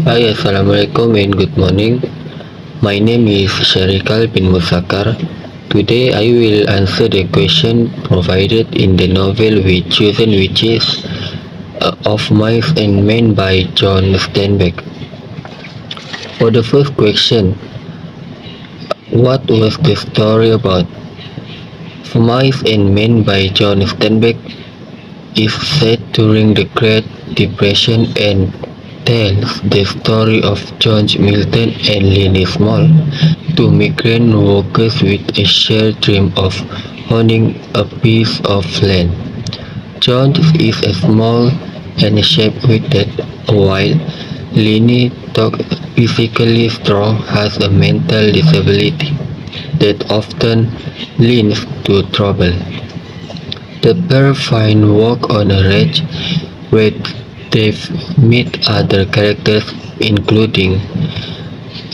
Hi, Assalamualaikum and good morning. My name is Sharikal bin Musakar. Today I will answer the question provided in the novel We Chosen Witches of Mice and Men by John Steinbeck. For the first question, what was the story about? Mice and Men by John Steinbeck is set during the Great Depression and tells the story of George Milton and Lennie Small, two migrant workers with a shared dream of owning a piece of land. George is a small and sharp-witted, while Lennie, though physically strong, has a mental disability that often leads to trouble. The pair find work on a ranch where they meet other characters including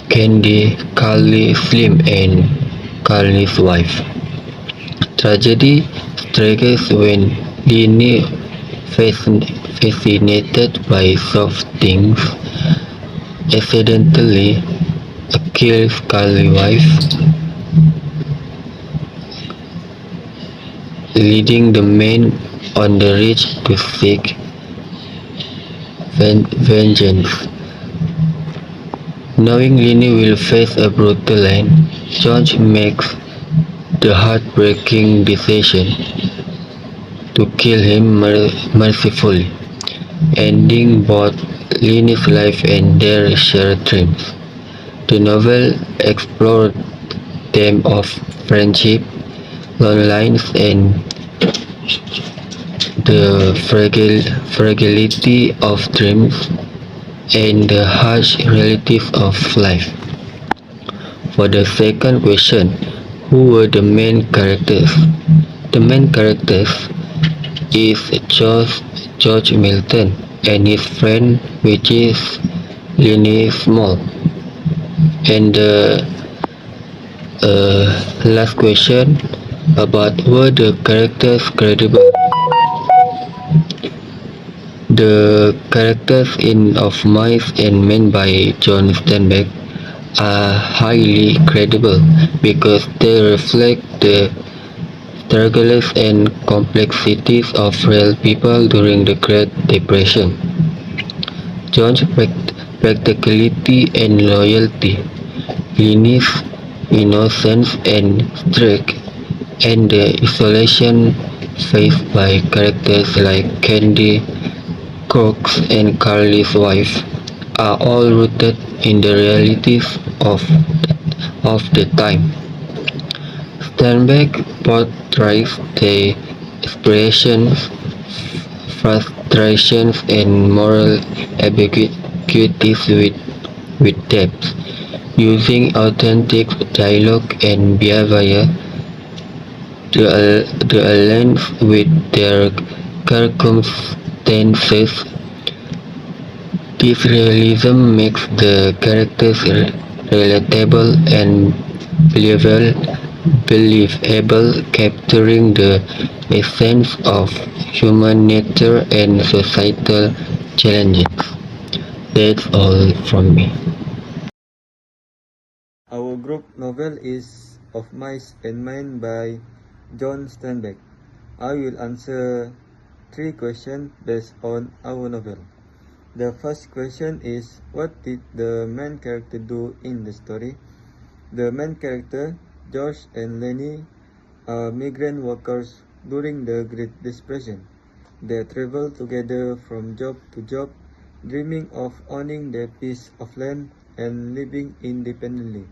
Candy, Carly, Slim and Carly's wife. Tragedy strikes when Lenny, fascinated by soft things, accidentally kills Carly's wife, leading the men on the ridge to seek vengeance. Knowing Lenny will face a brutal end, George makes the heartbreaking decision to kill him mercifully, ending both Lenny's life and their shared dreams. The novel explored themes of friendship, loneliness, and the fragility of dreams and the harsh realities of life. For the second question, who were the main characters? The main characters is George Milton and his friend, which is Lennie Small. And the last question about were the characters credible? The characters in Of Mice and Men by John Steinbeck are highly credible because they reflect the struggles and complexities of real people during the Great Depression. John's practicality and loyalty, Lennie's innocence and strength, and the isolation faced by characters like Candy, Crooks, and Carly's wife are all rooted in the realities of the time. Steinbeck portrays the aspirations, frustrations, and moral ambiguities with depth, using authentic dialogue and behavior to align with their circumstances. This realism makes the characters relatable and believable, capturing the essence of human nature and societal challenges. That's all from me. Our group novel is Of Mice and Men by John Steinbeck. I will answer 3 questions based on our novel. The first question is, what did the main character do in the story? The main character, George and Lennie, are migrant workers during the Great Depression. They travel together from job to job, dreaming of owning their piece of land and living independently.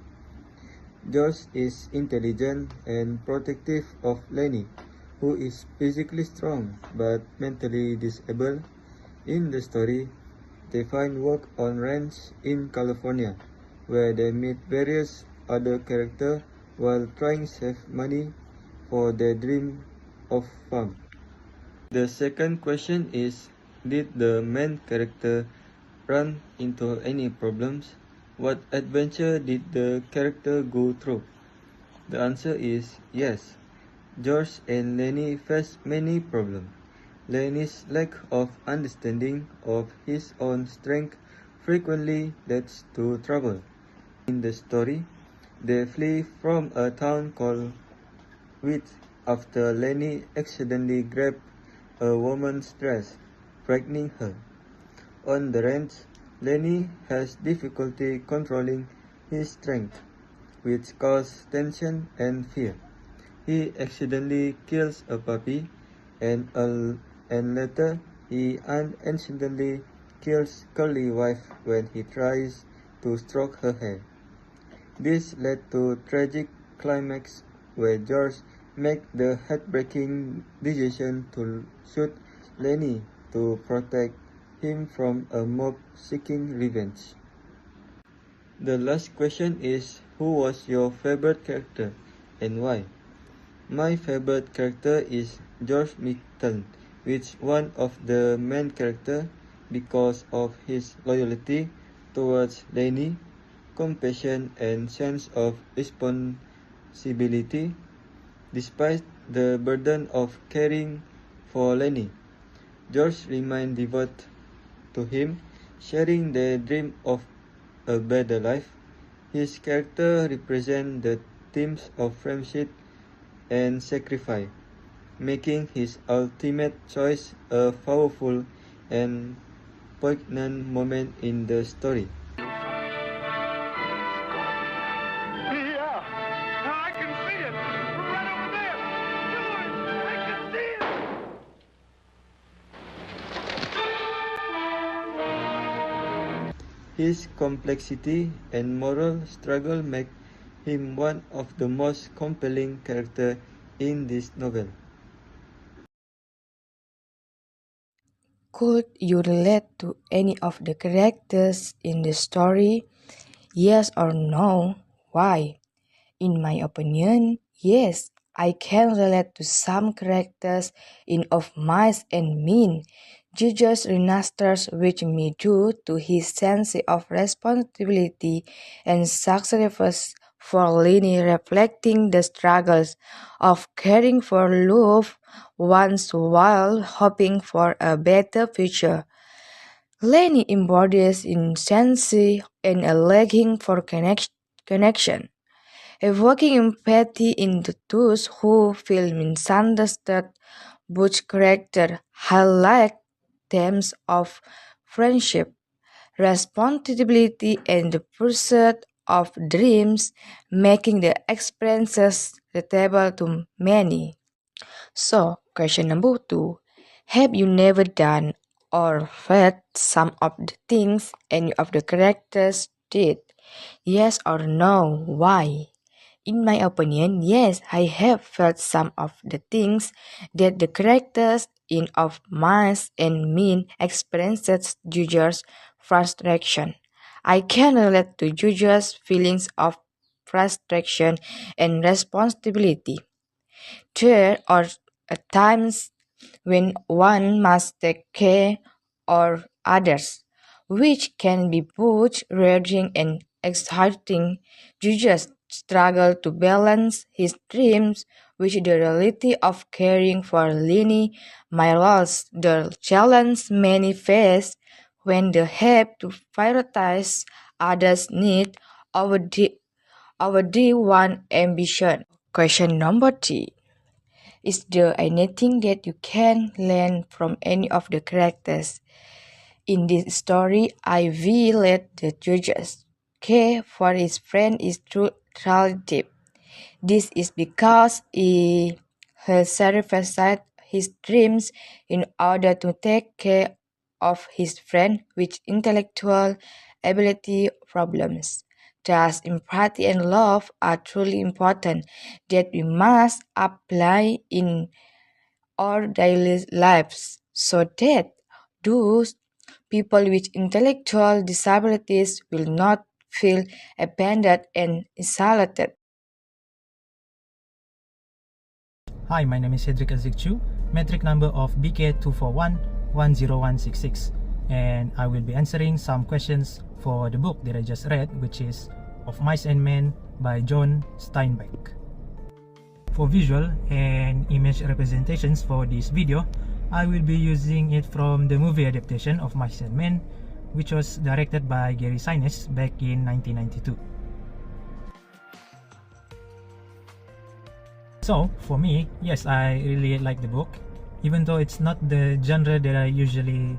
George is intelligent and protective of Lennie, who is physically strong but mentally disabled. In the story, they find work on ranch in California, where they meet various other characters while trying to save money for their dream of farm. The second question is, did the main character run into any problems? What adventure did the character go through? The answer is yes. George and Lennie face many problems. Lennie's lack of understanding of his own strength frequently leads to trouble. In the story, they flee from a town called Wheat after Lenny accidentally grabbed a woman's dress, frightening her. On the ranch, Lenny has difficulty controlling his strength, which causes tension and fear. He accidentally kills a puppy, and later he unintentionally kills Curly's wife when he tries to stroke her hair. This led to tragic climax where George makes the heartbreaking decision to shoot Lenny to protect him from a mob seeking revenge. The last question is, who was your favorite character and why? My favorite character is George Middleton, which is one of the main characters because of his loyalty towards Lenny, compassion and sense of responsibility. Despite the burden of caring for Lenny, George remained devoted to him, sharing the dream of a better life. His character represents the themes of friendship and sacrifice, making his ultimate choice a powerful and poignant moment in the story. Yeah, I can see it. Right over there. George, I can see it. His complexity and moral struggle make him one of the most compelling characters in this novel. Could you relate to any of the characters in the story? Yes or no? Why? In my opinion, yes, I can relate to some characters in Of Mice and Men. Jesus Renasters with me due to his sense of responsibility and sacrifice for Lenny, reflecting the struggles of caring for loved ones while hoping for a better future. Lenny embodies innocency and a longing for connection, evoking empathy in those who feel misunderstood. Both characters highlight themes of friendship, responsibility, and the pursuit of dreams, making the experiences relatable to many. So, question number 2. Have you never done or felt some of the things any of the characters did? Yes or no? Why? In my opinion, yes, I have felt some of the things that the characters in Of Mice and Men experienced Juju's frustration. I can relate to Juju's feelings of frustration and responsibility. There are times when one must take care of others, which can be both rewarding and exciting. You just struggle to balance his dreams with the reality of caring for Lenny Myros, the challenge many face when they have to prioritize others' needs over the one ambition. Question number 3. Is there anything that you can learn from any of the characters? In this story, Ivy led the judges. Care for his friend is truly. This is because he has sacrificed his dreams in order to take care of his friend with intellectual ability problems. Thus, empathy and love are truly important that we must apply in our daily lives so that those people with intellectual disabilities will not feel abandoned and isolated. Hi, my name is Cedric Azikchu, metric number of BK241-10166, and I will be answering some questions for the book that I just read, which is Of Mice and Men by John Steinbeck. For visual and image representations for this video, I will be using it from the movie adaptation of Mice and Men, which was directed by Gary Sinise back in 1992. So, for me, yes, I really like the book, even though it's not the genre that I usually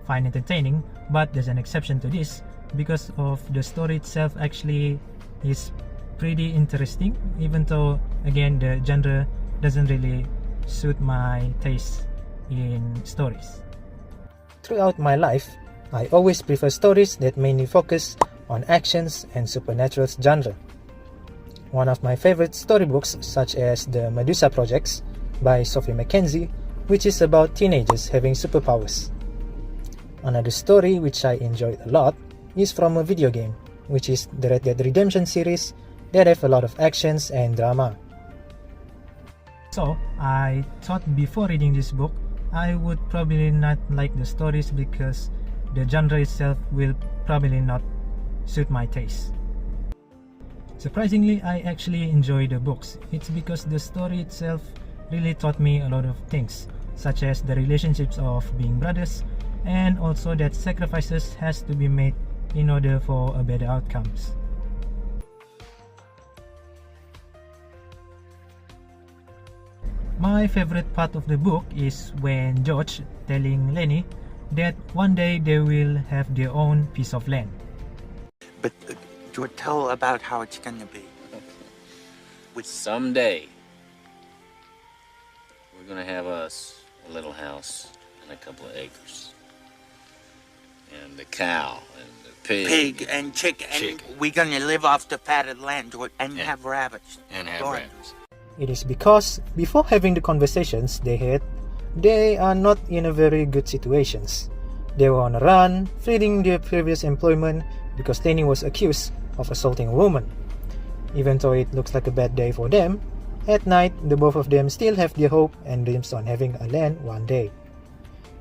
find entertaining, but there's an exception to this because of the story itself actually is pretty interesting, even though, again, the genre doesn't really suit my taste in stories. Throughout my life, I always prefer stories that mainly focus on actions and supernatural genre. One of my favorite storybooks, such as The Medusa Projects by Sophie Mackenzie, which is about teenagers having superpowers. Another story which I enjoyed a lot is from a video game, which is the Red Dead Redemption series that have a lot of actions and drama. So, I thought before reading this book, I would probably not like the stories because the genre itself will probably not suit my taste. Surprisingly, I actually enjoy the books. It's because the story itself really taught me a lot of things, such as the relationships of being brothers, and also that sacrifices has to be made in order for a better outcomes. My favorite part of the book is when George telling Lenny that one day they will have their own piece of land. But tell about how it's gonna be. Someday, we're gonna have us a little house and a couple of acres. And the cow and the Pig and chicken. And we're gonna live off the fatted land and have rabbits. And have Go on. rabbits. It is because before having the conversations they had, they are not in a very good situations. They were on a run, fleeing their previous employment because Lenny was accused of assaulting a woman. Even though it looks like a bad day for them, at night the both of them still have their hope and dreams on having a land one day.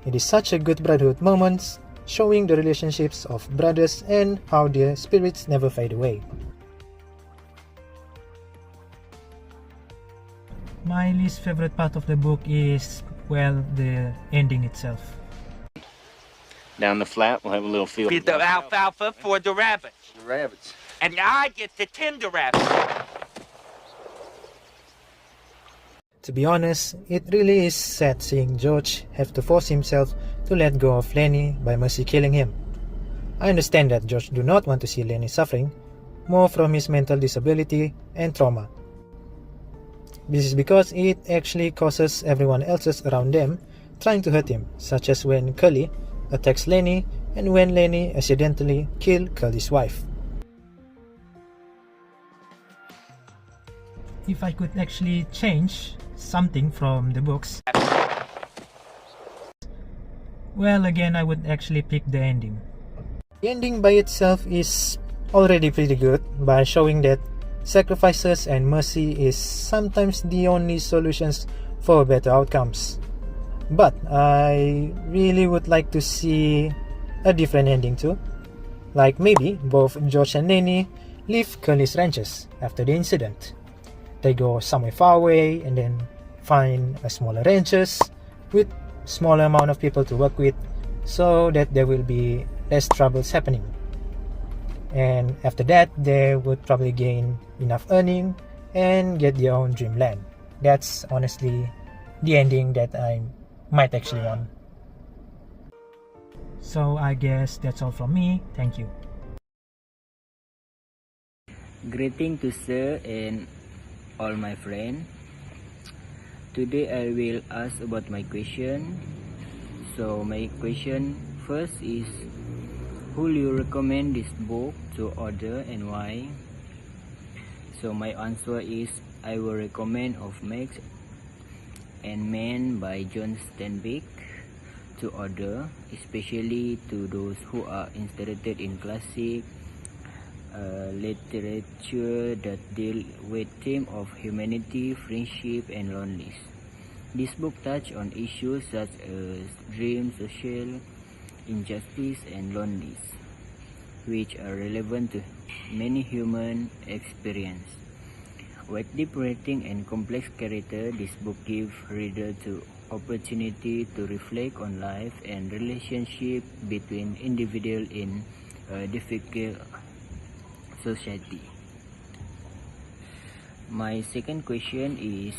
It is such a good brotherhood moment, showing the relationships of brothers and how their spirits never fade away. My least favorite part of the book is, well, the ending itself. Down the flat, we'll have a little field. Feed the alfalfa for the rabbits. The rabbits. And I get to tend the rabbits. To be honest, it really is sad seeing George have to force himself to let go of Lenny by mercy killing him. I understand that George do not want to see Lenny suffering, more from his mental disability and trauma. This is because it actually causes everyone else around them trying to hurt him, such as when Curly attacks Lenny and when Lenny accidentally killed Curly's wife. If I could actually change something from the books, well, again, I would actually pick the ending. The ending by itself is already pretty good by showing that sacrifices and mercy is sometimes the only solutions for better outcomes. But I really would like to see a different ending too. Like maybe both George and Lenny leave Curly's ranches after the incident. They go somewhere far away and then find a smaller ranches with smaller amount of people to work with so that there will be less troubles happening. And after that, they would probably gain enough earning and get their own dreamland. That's honestly the ending that I might actually want. So I guess that's all from me. Thank you. Greeting to sir and all my friends. Today I will ask about my question. So my question first is, who will you recommend this book to order and why? So my answer is, I will recommend of Max and Men by John Steinbeck to order, especially to those who are interested in classic literature that deal with theme of humanity, friendship, and loneliness. This book touches on issues such as dreams, social injustice, and loneliness, which are relevant to many human experience. With deep writing and complex character, this book gives reader the opportunity to reflect on life and relationship between individuals in a difficult society. My second question is,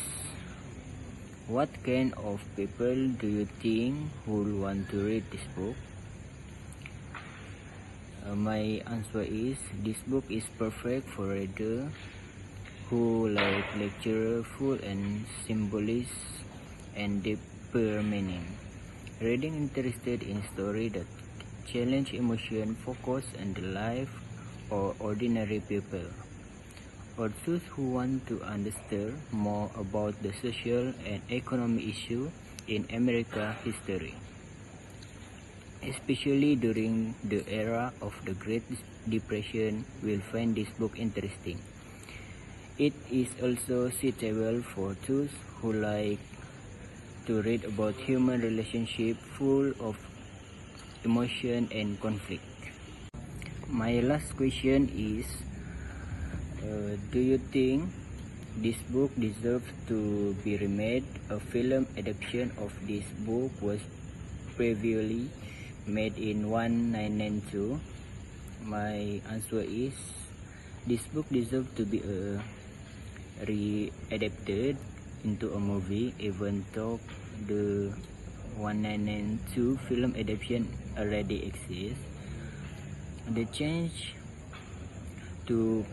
what kind of people do you think would want to read this book? My answer is, this book is perfect for reader who like lecture full and symbolism and deeper meaning. Reading interested in story that challenge emotion, focus on the life of ordinary people. Or those who want to understand more about the social and economic issue in America history, especially during the era of the Great Depression, will find this book interesting. It is also suitable for those who like to read about human relationship full of emotion and conflict. My last question is, do you think this book deserves to be remade? A film adaptation of this book was previously made in 1992. My answer is, this book deserves to be re-adapted into a movie, even though the 1992 film adaptation already exists. The change to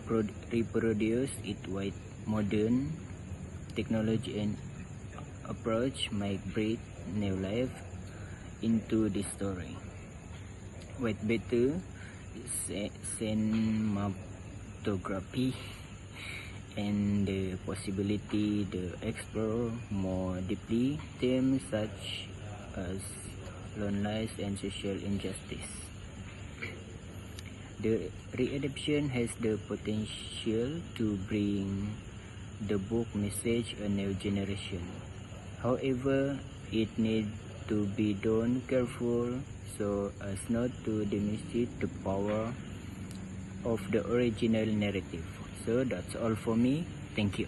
reproduce it with modern technology and approach might breathe new life into this story with better cinematography and the possibility to explore more deeply themes such as loneliness and social injustice. The readaptation has the potential to bring the book message a new generation. However, it needs to be done careful so as not to diminish the power of the original narrative. So that's all for me. Thank you.